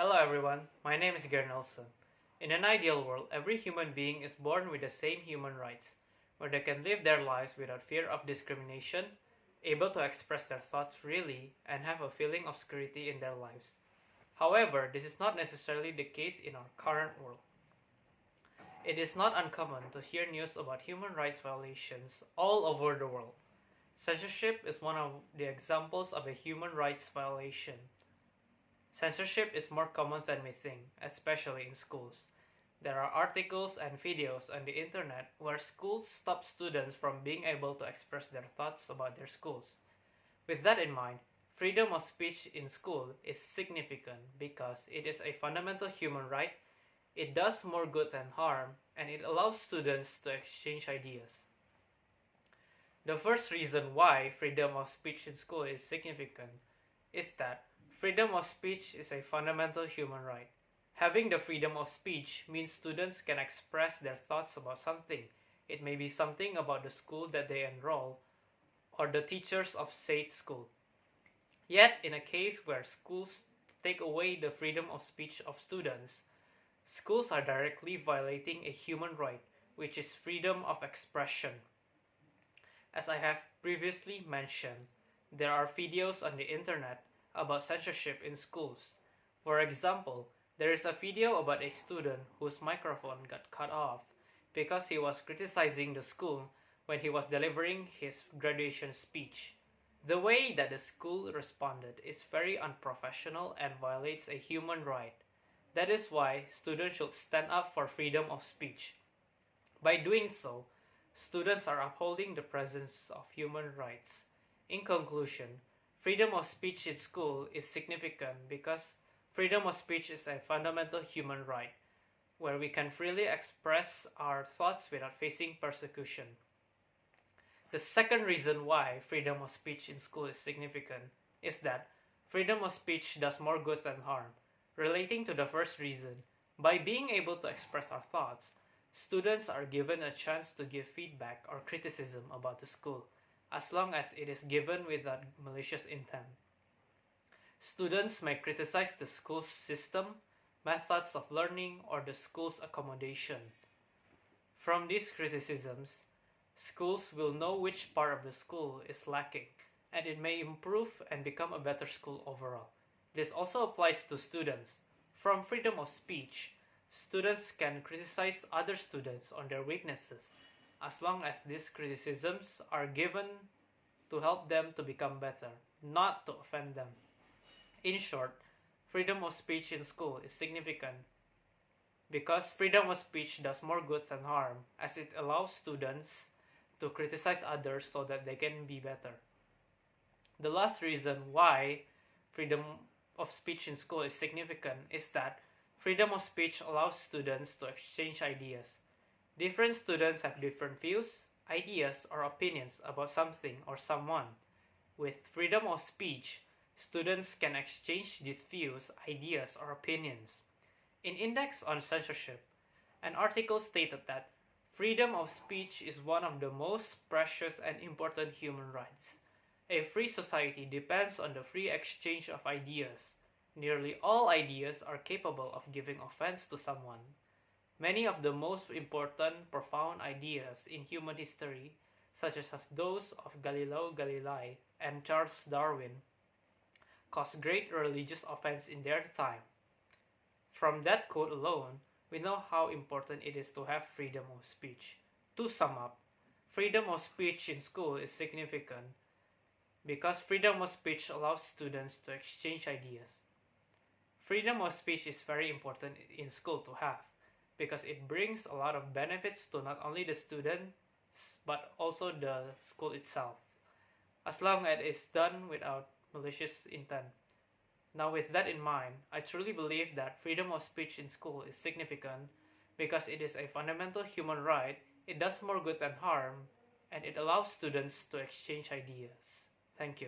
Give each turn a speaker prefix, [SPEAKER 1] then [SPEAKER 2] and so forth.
[SPEAKER 1] Hello everyone, my name is Garry Nelson. In an ideal world, every human being is born with the same human rights, where they can live their lives without fear of discrimination, able to express their thoughts freely, and have a feeling of security in their lives. However, this is not necessarily the case in our current world. It is not uncommon to hear news about human rights violations all over the world. Censorship is one of the examples of a human rights violation. Censorship is more common than we think, especially in schools. There are articles and videos on the internet where schools stop students from being able to express their thoughts about their schools. With that in mind, freedom of speech in school is significant because it is a fundamental human right, it does more good than harm, and it allows students to exchange ideas. The first reason why freedom of speech in school is significant is that freedom of speech is a fundamental human right. Having the freedom of speech means students can express their thoughts about something. It may be something about the school that they enroll or the teachers of said school. Yet, in a case where schools take away the freedom of speech of students, schools are directly violating a human right, which is freedom of expression. As I have previously mentioned, there are videos on the internet about censorship in schools. For example, there is a video about a student whose microphone got cut off because he was criticizing the school when he was delivering his graduation speech. The way that the school responded is very unprofessional and violates a human right. That is why students should stand up for freedom of speech. By doing so, students are upholding the presence of human rights. In conclusion, freedom of speech in school is significant because freedom of speech is a fundamental human right, where we can freely express our thoughts without facing persecution. The second reason why freedom of speech in school is significant is that freedom of speech does more good than harm. Relating to the first reason, by being able to express our thoughts, students are given a chance to give feedback or criticism about the school, as long as it is given without malicious intent. Students may criticize the school's system, methods of learning, or the school's accommodation. From these criticisms, schools will know which part of the school is lacking, and it may improve and become a better school overall. This also applies to students. From freedom of speech, students can criticize other students on their weaknesses, as long as these criticisms are given to help them to become better, not to offend them. In short, freedom of speech in school is significant because freedom of speech does more good than harm, as it allows students to criticize others so that they can be better. The last reason why freedom of speech in school is significant is that freedom of speech allows students to exchange ideas. Different students have different views, ideas, or opinions about something or someone. With freedom of speech, students can exchange these views, ideas, or opinions. In Index on Censorship, an article stated that freedom of speech is one of the most precious and important human rights. A free society depends on the free exchange of ideas. Nearly all ideas are capable of giving offense to someone. Many of the most important, profound ideas in human history, such as those of Galileo Galilei and Charles Darwin, caused great religious offense in their time. From that quote alone, we know how important it is to have freedom of speech. To sum up, freedom of speech in school is significant because freedom of speech allows students to exchange ideas. Freedom of speech is very important in school to have because it brings a lot of benefits to not only the students but also the school itself, as long as it is done without malicious intent. Now, with that in mind, I truly believe that freedom of speech in school is significant because it is a fundamental human right, it does more good than harm, and it allows students to exchange ideas. Thank you.